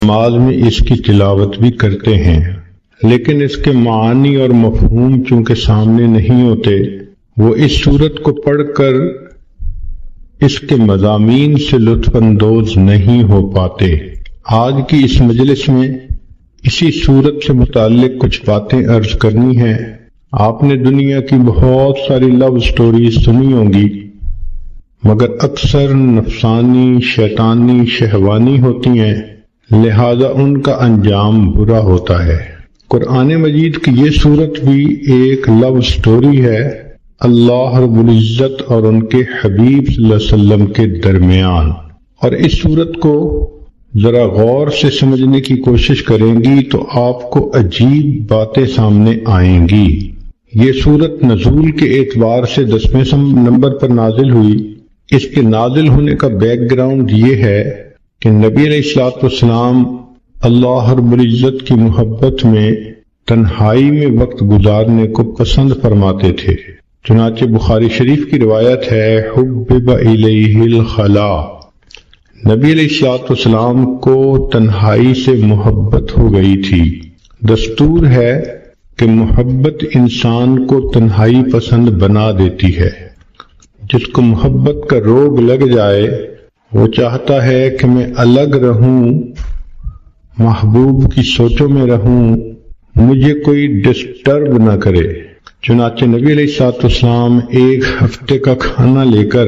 نماز میں اس کی تلاوت بھی کرتے ہیں، لیکن اس کے معانی اور مفہوم چونکہ سامنے نہیں ہوتے، وہ اس سورت کو پڑھ کر اس کے مضامین سے لطف اندوز نہیں ہو پاتے۔ آج کی اس مجلس میں اسی سورت سے متعلق کچھ باتیں عرض کرنی ہیں۔ آپ نے دنیا کی بہت ساری لو سٹوریز سنی ہوں گی، مگر اکثر نفسانی، شیطانی، شہوانی ہوتی ہیں، لہذا ان کا انجام برا ہوتا ہے۔ قرآن مجید کی یہ سورت بھی ایک لو سٹوری ہے اللہ رب العزت اور ان کے حبیب صلی اللہ علیہ وسلم کے درمیان، اور اس سورت کو ذرا غور سے سمجھنے کی کوشش کریں گی تو آپ کو عجیب باتیں سامنے آئیں گی۔ یہ سورت نزول کے اعتبار سے 10ویں نمبر پر نازل ہوئی۔ اس کے نازل ہونے کا بیک گراؤنڈ یہ ہے کہ نبی علیہ الصلوۃ والسلام اللہ رب العزت کی محبت میں تنہائی میں وقت گزارنے کو پسند فرماتے تھے۔ چنانچہ بخاری شریف کی روایت ہے، حبب الیہ الخلاء، نبی علیہ الصلوۃ والسلام کو تنہائی سے محبت ہو گئی تھی۔ دستور ہے کہ محبت انسان کو تنہائی پسند بنا دیتی ہے۔ جس کو محبت کا روگ لگ جائے وہ چاہتا ہے کہ میں الگ رہوں، محبوب کی سوچوں میں رہوں، مجھے کوئی ڈسٹرب نہ کرے۔ چنانچہ نبی علیہ الصلوۃ والسلام ایک ہفتے کا کھانا لے کر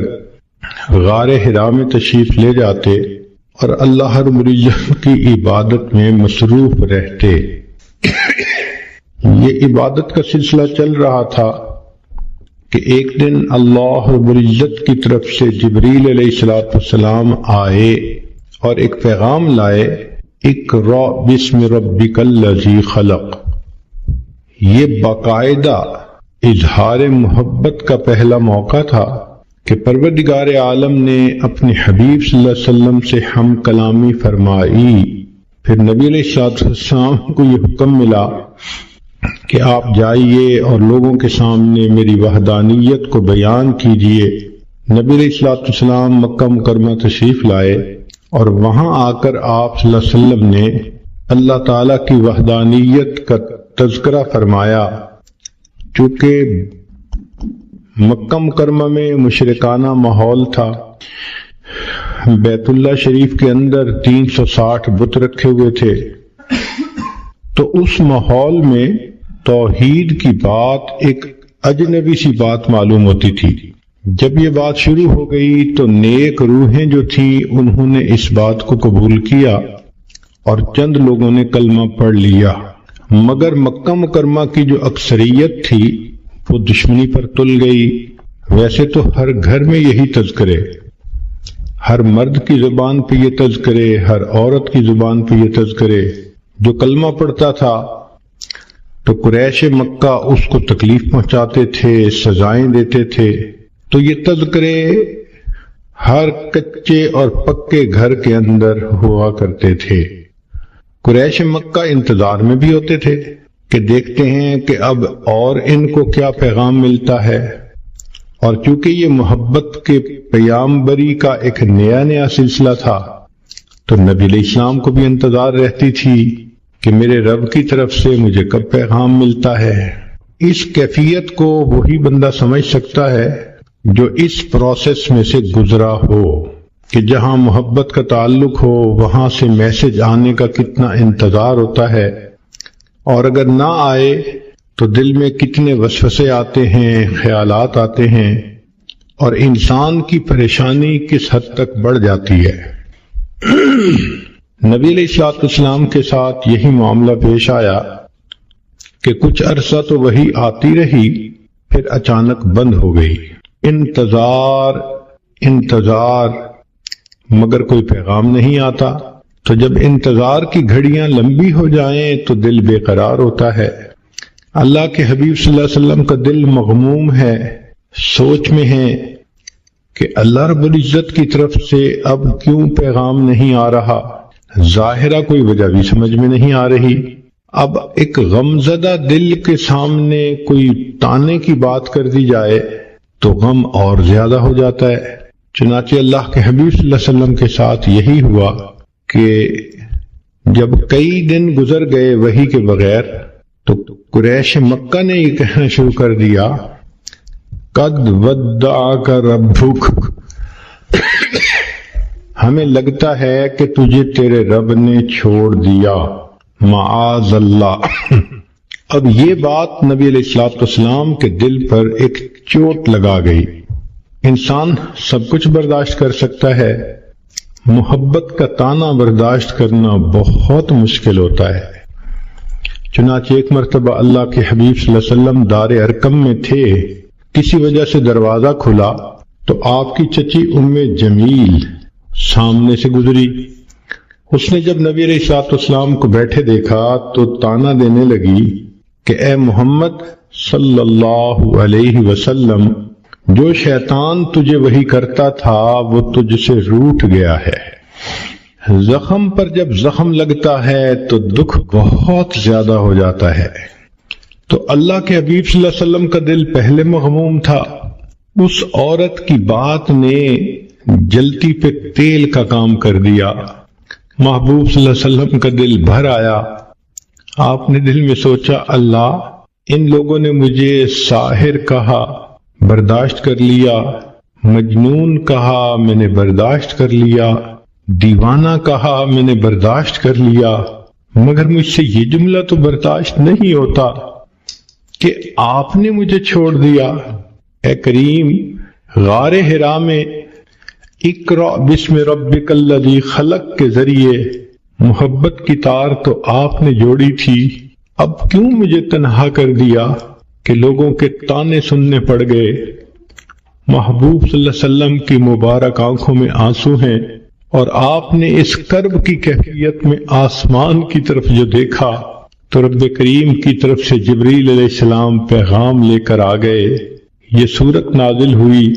غار حرا میں تشریف لے جاتے اور اللہ رب العزت کی عبادت میں مصروف رہتے۔ یہ عبادت کا سلسلہ چل رہا تھا کہ ایک دن اللہ رب العزت کی طرف سے جبریل علیہ الصلوۃ والسلام آئے اور ایک پیغام لائے، اقرأ بسم ربک الذی خلق۔ یہ باقاعدہ اظہار محبت کا پہلا موقع تھا کہ پروردگار عالم نے اپنے حبیب صلی اللہ علیہ وسلم سے ہم کلامی فرمائی۔ پھر نبی علیہ الصلوۃ والسلام کو یہ حکم ملا کہ آپ جائیے اور لوگوں کے سامنے میری وحدانیت کو بیان کیجیے۔ نبی علیہ الصلوۃ والسلام مکہ مکرمہ تشریف لائے اور وہاں آ کر آپ صلی اللہ علیہ وسلم نے اللہ تعالیٰ کی وحدانیت کا تذکرہ فرمایا۔ چونکہ مکہ مکرمہ میں مشرکانہ ماحول تھا، بیت اللہ شریف کے اندر 360 بت رکھے ہوئے تھے، تو اس ماحول میں توحید کی بات ایک اجنبی سی بات معلوم ہوتی تھی۔ جب یہ بات شروع ہو گئی تو نیک روحیں جو تھیں انہوں نے اس بات کو قبول کیا اور چند لوگوں نے کلمہ پڑھ لیا، مگر مکہ مکرمہ کی جو اکثریت تھی وہ دشمنی پر تل گئی۔ ویسے تو ہر گھر میں یہی تذکرے، ہر مرد کی زبان پہ یہ تذکرے، ہر عورت کی زبان پہ یہ تذکرے، جو کلمہ پڑھتا تھا تو قریش مکہ اس کو تکلیف پہنچاتے تھے، سزائیں دیتے تھے۔ تو یہ تذکرے ہر کچے اور پکے گھر کے اندر ہوا کرتے تھے۔ قریش مکہ انتظار میں بھی ہوتے تھے کہ دیکھتے ہیں کہ اب اور ان کو کیا پیغام ملتا ہے، اور چونکہ یہ محبت کے پیامبری کا ایک نیا سلسلہ تھا تو نبی علیہ السلام کو بھی انتظار رہتی تھی کہ میرے رب کی طرف سے مجھے کب پیغام ملتا ہے۔ اس کیفیت کو وہی بندہ سمجھ سکتا ہے جو اس پروسیس میں سے گزرا ہو، کہ جہاں محبت کا تعلق ہو وہاں سے میسج آنے کا کتنا انتظار ہوتا ہے، اور اگر نہ آئے تو دل میں کتنے وسوسے آتے ہیں، خیالات آتے ہیں، اور انسان کی پریشانی کس حد تک بڑھ جاتی ہے۔ نبی علیہ الصلوۃ والسلام کے ساتھ یہی معاملہ پیش آیا کہ کچھ عرصہ تو وہی آتی رہی، پھر اچانک بند ہو گئی۔ انتظار مگر کوئی پیغام نہیں آتا۔ تو جب انتظار کی گھڑیاں لمبی ہو جائیں تو دل بے قرار ہوتا ہے۔ اللہ کے حبیب صلی اللہ علیہ وسلم کا دل مغموم ہے، سوچ میں ہے کہ اللہ رب العزت کی طرف سے اب کیوں پیغام نہیں آ رہا۔ ظاہرہ کوئی وجہ بھی سمجھ میں نہیں آ رہی۔ اب ایک غمزدہ دل کے سامنے کوئی تانے کی بات کر دی جائے تو غم اور زیادہ ہو جاتا ہے۔ چنانچہ اللہ کے حبیب صلی اللہ علیہ وسلم کے ساتھ یہی ہوا کہ جب کئی دن گزر گئے وحی کے بغیر تو قریش مکہ نے یہ کہنا شروع کر دیا قد ودعک ربک، ہمیں لگتا ہے کہ تجھے تیرے رب نے چھوڑ دیا، معاذ اللہ۔ اب یہ بات نبی علیہ الصلوۃ والسلام کے دل پر ایک چوٹ لگا گئی۔ انسان سب کچھ برداشت کر سکتا ہے، محبت کا تانا برداشت کرنا بہت مشکل ہوتا ہے۔ چنانچہ ایک مرتبہ اللہ کے حبیب صلی اللہ علیہ وسلم دار ارقم میں تھے، کسی وجہ سے دروازہ کھلا تو آپ کی چچی ام جمیل سامنے سے گزری۔ اس نے جب نبی علیہ الصلوۃ والسلام کو بیٹھے دیکھا تو تانا دینے لگی کہ اے محمد صلی اللہ علیہ وسلم، جو شیطان تجھے وحی کرتا تھا وہ تجھ سے روٹھ گیا ہے۔ زخم پر جب زخم لگتا ہے تو دکھ بہت زیادہ ہو جاتا ہے۔ تو اللہ کے حبیب صلی اللہ علیہ وسلم کا دل پہلے مغموم تھا، اس عورت کی بات نے جلتی پہ تیل کا کام کر دیا۔ محبوب صلی اللہ علیہ وسلم کا دل بھر آیا۔ آپ نے دل میں سوچا اللہ، ان لوگوں نے مجھے ساحر کہا، برداشت کر لیا، مجنون کہا، میں نے برداشت کر لیا، دیوانہ کہا، میں نے برداشت کر لیا، مگر مجھ سے یہ جملہ تو برداشت نہیں ہوتا کہ آپ نے مجھے چھوڑ دیا۔ اے کریم، غار حرا میں اقرأ بسم ربک الذی خلق کے ذریعے محبت کی تار تو آپ نے جوڑی تھی، اب کیوں مجھے تنہا کر دیا کہ لوگوں کے تانے سننے پڑ گئے۔ محبوب صلی اللہ علیہ وسلم کی مبارک آنکھوں میں آنسو ہیں، اور آپ نے اس کرب کی کیفیت میں آسمان کی طرف جو دیکھا تو رب کریم کی طرف سے جبریل علیہ السلام پیغام لے کر آ گئے۔ یہ سورت نازل ہوئی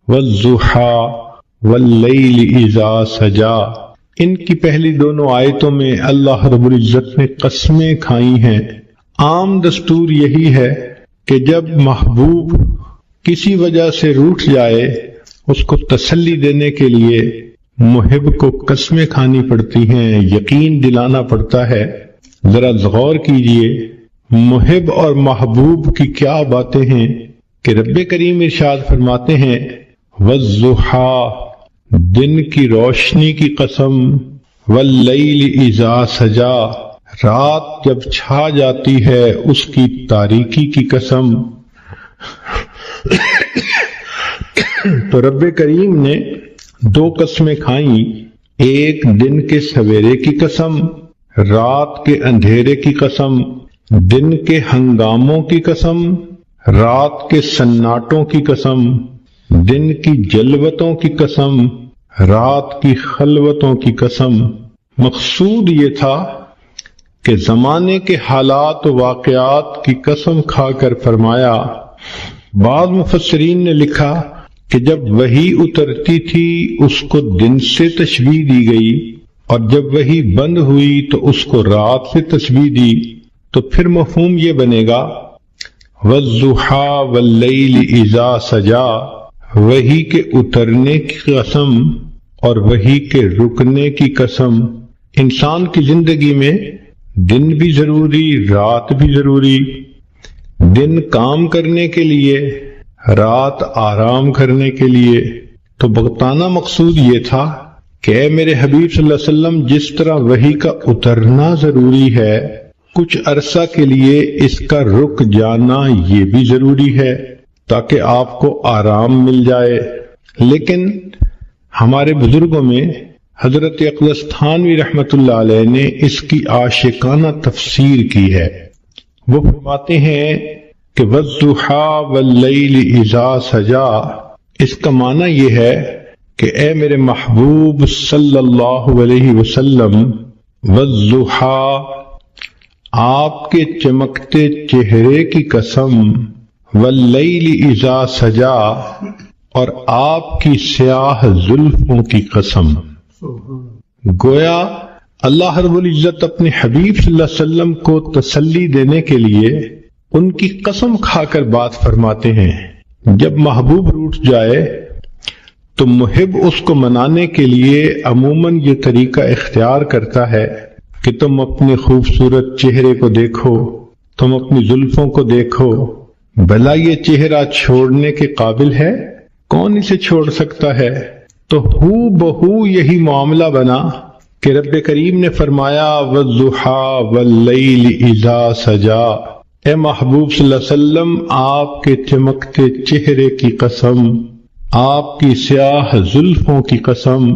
والضحیٰ واللیل اذا سجا۔ ان کی پہلی دونوں آیتوں میں اللہ رب العزت نے قسمیں کھائی ہیں۔ عام دستور یہی ہے کہ جب محبوب کسی وجہ سے روٹھ جائے، اس کو تسلی دینے کے لیے محب کو قسمیں کھانی پڑتی ہیں، یقین دلانا پڑتا ہے۔ ذرا غور کیجئے محب اور محبوب کی کیا باتیں ہیں کہ رب کریم ارشاد فرماتے ہیں والضحیٰ، دن کی روشنی کی قسم، واللیل اذا سجا، رات جب چھا جاتی ہے اس کی تاریکی کی قسم۔ تو رب کریم نے دو قسمیں کھائیں، ایک دن کے سویرے کی قسم، رات کے اندھیرے کی قسم، دن کے ہنگاموں کی قسم، رات کے سناٹوں کی قسم، دن کی جلوتوں کی قسم، رات کی خلوتوں کی قسم۔ مقصود یہ تھا کہ زمانے کے حالات و واقعات کی قسم کھا کر فرمایا۔ بعض مفسرین نے لکھا کہ جب وحی اترتی تھی اس کو دن سے تشبیہ دی گئی، اور جب وحی بند ہوئی تو اس کو رات سے تشبیہ دی، تو پھر مفہوم یہ بنے گا والضحیٰ واللیل اذا سجا، وحی کے اترنے کی قسم اور وحی کے رکنے کی قسم۔ انسان کی زندگی میں دن بھی ضروری، رات بھی ضروری، دن کام کرنے کے لیے، رات آرام کرنے کے لیے۔ تو بغتانہ مقصود یہ تھا کہ اے میرے حبیب صلی اللہ علیہ وسلم، جس طرح وحی کا اترنا ضروری ہے، کچھ عرصہ کے لیے اس کا رک جانا یہ بھی ضروری ہے تاکہ آپ کو آرام مل جائے۔ لیکن ہمارے بزرگوں میں حضرت اقدس تھانوی رحمۃ اللہ علیہ نے اس کی عاشقانہ تفسیر کی ہے۔ وہ فرماتے ہیں کہ والضحیٰ واللیل اذا سجا، اس کا معنی یہ ہے کہ اے میرے محبوب صلی اللہ علیہ وسلم، والضحیٰ، آپ کے چمکتے چہرے کی قسم، واللیل اذا سجا، اور آپ کی سیاہ زلفوں کی قسم۔ گویا اللہ رب العزت اپنے حبیب صلی اللہ علیہ وسلم کو تسلی دینے کے لیے ان کی قسم کھا کر بات فرماتے ہیں۔ جب محبوب روٹھ جائے تو محب اس کو منانے کے لیے عموماً یہ طریقہ اختیار کرتا ہے کہ تم اپنے خوبصورت چہرے کو دیکھو، تم اپنی زلفوں کو دیکھو، بھلا یہ چہرہ چھوڑنے کے قابل ہے؟ کون اسے چھوڑ سکتا ہے؟ تو ہو بہو یہی معاملہ بنا کہ رب کریم نے فرمایا وَالضُّحَىٰ وَاللَّيْلِ إِذَا سَجَىٰ، اے محبوب صلی اللہ علیہ وسلم آپ کے چمکتے چہرے کی قسم، آپ کی سیاہ زلفوں کی قسم،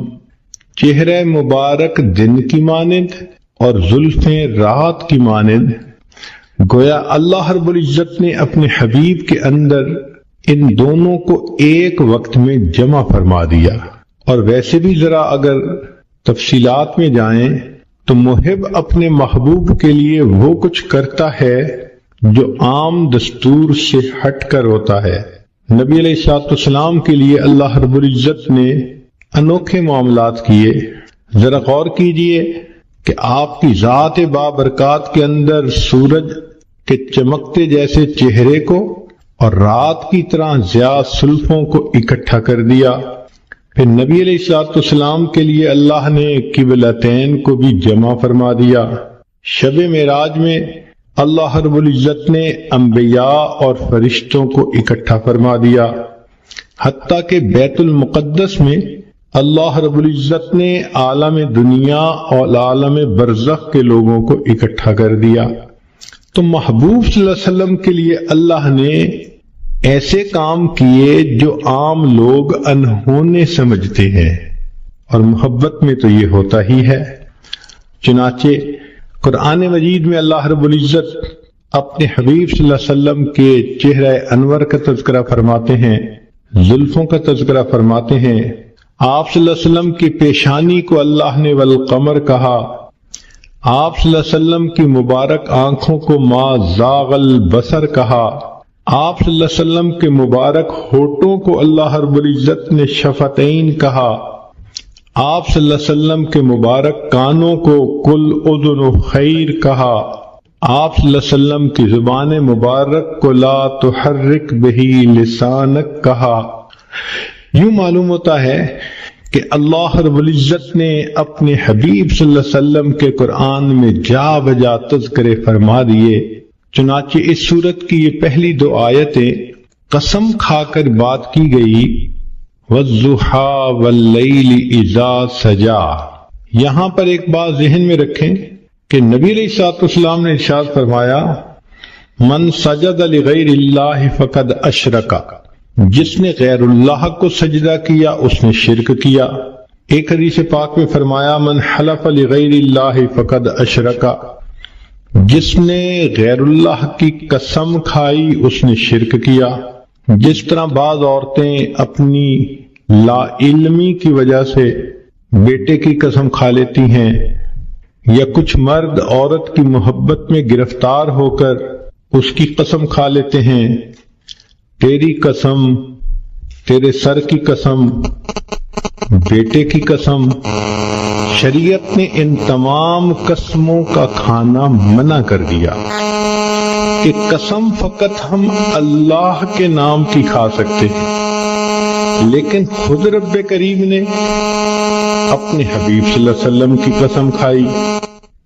چہرہ مبارک دن کی مانند اور زلفیں رات کی مانند، گویا اللہ رب العزت نے اپنے حبیب کے اندر ان دونوں کو ایک وقت میں جمع فرما دیا۔ اور ویسے بھی ذرا اگر تفصیلات میں جائیں تو محب اپنے محبوب کے لیے وہ کچھ کرتا ہے جو عام دستور سے ہٹ کر ہوتا ہے۔ نبی علیہ الصلوۃ والسلام کے لیے اللہ رب العزت نے انوکھے معاملات کیے۔ ذرا غور کیجئے کہ آپ کی ذات بابرکات کے اندر سورج کے چمکتے جیسے چہرے کو اور رات کی طرح ضیاء زلفوں کو اکٹھا کر دیا۔ پھر نبی علیہ الصلوۃ والسلام کے لیے اللہ نے قبلتین کو بھی جمع فرما دیا۔ شب معراج میں اللہ رب العزت نے انبیاء اور فرشتوں کو اکٹھا فرما دیا، حتیٰ کہ بیت المقدس میں اللہ رب العزت نے عالم دنیا اور عالم برزخ کے لوگوں کو اکٹھا کر دیا۔ تو محبوب صلی اللہ علیہ وسلم کے لیے اللہ نے ایسے کام کیے جو عام لوگ انہونے سمجھتے ہیں، اور محبت میں تو یہ ہوتا ہی ہے۔ چنانچہ قرآن مجید میں اللہ رب العزت اپنے حبیب صلی اللہ علیہ وسلم کے چہرہ انور کا تذکرہ فرماتے ہیں، زلفوں کا تذکرہ فرماتے ہیں۔ آپ صلی اللہ علیہ وسلم کی پیشانی کو اللہ نے والقمر کہا، آپ صلی اللہ علیہ وسلم کی مبارک آنکھوں کو ما زاغ البصر کہا، آپ صلی اللہ علیہ وسلم کے مبارک ہونٹوں کو اللہ رب العزت نے شفتین کہا، آپ صلی اللہ علیہ وسلم کے مبارک کانوں کو کل اذن خیر کہا، آپ صلی اللہ علیہ وسلم کی زبان مبارک کو لا تحرک بہی لسانک کہا۔ یوں معلوم ہوتا ہے کہ اللہ رب العزت نے اپنے حبیب صلی اللہ علیہ وسلم کے قرآن میں جا بجا تذکرے فرما دیے۔ چنانچہ اس سورت کی یہ پہلی دو آیتیں قسم کھا کر بات کی گئی، وَالضُّحَىٰ وَاللَّيْلِ إِذَا سَجَىٰ۔ یہاں پر ایک بات ذہن میں رکھیں کہ نبی علیہ الصلوۃ والسلام نے ارشاد فرمایا من سجد لغیر اللہ فقد اشرک، جس نے غیر اللہ کو سجدہ کیا اس نے شرک کیا۔ ایک حدیث پاک میں فرمایا من حلف لغیر اللہ فقد اشرک، جس نے غیر اللہ کی قسم کھائی اس نے شرک کیا۔ جس طرح بعض عورتیں اپنی لا علمی کی وجہ سے بیٹے کی قسم کھا لیتی ہیں، یا کچھ مرد عورت کی محبت میں گرفتار ہو کر اس کی قسم کھا لیتے ہیں، تیری قسم، تیرے سر کی قسم، بیٹے کی قسم، شریعت نے ان تمام قسموں کا کھانا منع کر دیا کہ قسم فقط ہم اللہ کے نام کی کھا سکتے ہیں، لیکن خود رب کریم نے اپنے حبیب صلی اللہ علیہ وسلم کی قسم کھائی،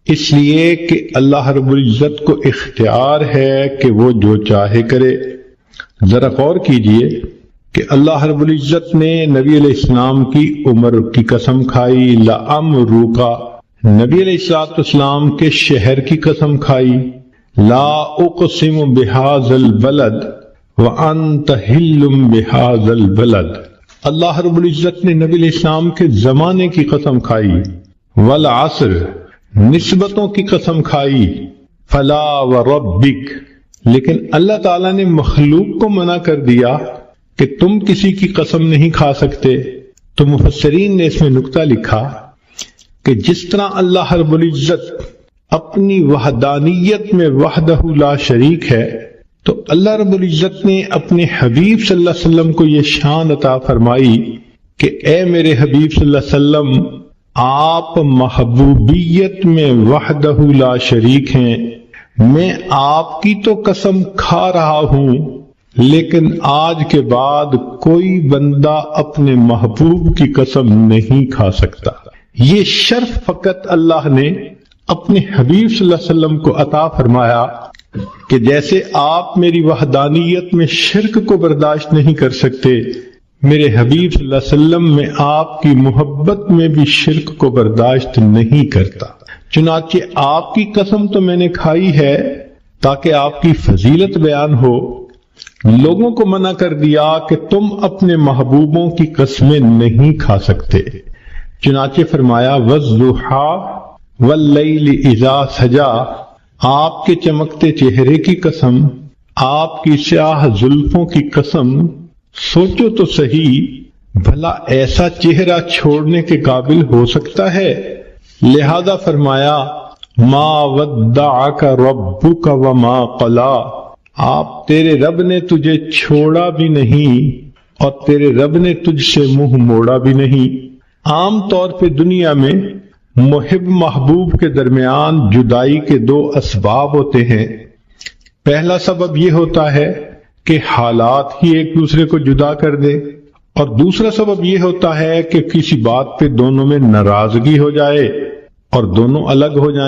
اس لیے کہ اللہ رب العزت کو اختیار ہے کہ وہ جو چاہے کرے۔ ذرا غور کیجئے کہ اللہ رب العزت نے نبی علیہ السلام کی عمر کی قسم کھائی، لَعَمْرُکَ، نبی علیہ السلام کے شہر کی قسم کھائی، لا اقسم بهذا البلد وانت حل بهذا البلد، اللہ رب العزت نے نبی علیہ السلام کے زمانے کی قسم کھائی، والعصر، نسبتوں کی قسم کھائی، فلا وربک، لیکن اللہ تعالیٰ نے مخلوق کو منع کر دیا کہ تم کسی کی قسم نہیں کھا سکتے۔ تو مفسرین نے اس میں نکتہ لکھا کہ جس طرح اللہ رب العزت اپنی وحدانیت میں وحدہ لا شریک ہے، تو اللہ رب العزت نے اپنے حبیب صلی اللہ علیہ وسلم کو یہ شان عطا فرمائی کہ اے میرے حبیب صلی اللہ علیہ وسلم، آپ محبوبیت میں وحدہ لا شریک ہیں، میں آپ کی تو قسم کھا رہا ہوں، لیکن آج کے بعد کوئی بندہ اپنے محبوب کی قسم نہیں کھا سکتا۔ یہ شرف فقط اللہ نے اپنے حبیب صلی اللہ علیہ وسلم کو عطا فرمایا کہ جیسے آپ میری وحدانیت میں شرک کو برداشت نہیں کر سکتے، میرے حبیب صلی اللہ علیہ وسلم میں آپ کی محبت میں بھی شرک کو برداشت نہیں کرتا، چنانچہ آپ کی قسم تو میں نے کھائی ہے تاکہ آپ کی فضیلت بیان ہو، لوگوں کو منع کر دیا کہ تم اپنے محبوبوں کی قسمیں نہیں کھا سکتے، چنانچہ فرمایا وَالضُّحَىٰ وَاللَّيْلِ إِذَا سَجَىٰ، آپ کے چمکتے چہرے کی قسم، آپ کی سیاہ زلفوں کی قسم، سوچو تو صحیح بھلا ایسا چہرہ چھوڑنے کے قابل ہو سکتا ہے؟ لہذا فرمایا ما ودعک ربک وما قلی، آپ تیرے رب نے تجھے چھوڑا بھی نہیں اور تیرے رب نے تجھ سے منہ موڑا بھی نہیں۔ عام طور پہ دنیا میں محب محبوب کے درمیان جدائی کے دو اسباب ہوتے ہیں۔ پہلا سبب یہ ہوتا ہے کہ حالات ہی ایک دوسرے کو جدا کر دے، اور دوسرا سبب یہ ہوتا ہے کہ کسی بات پہ دونوں میں ناراضگی ہو جائے اور دونوں الگ ہو جائیں۔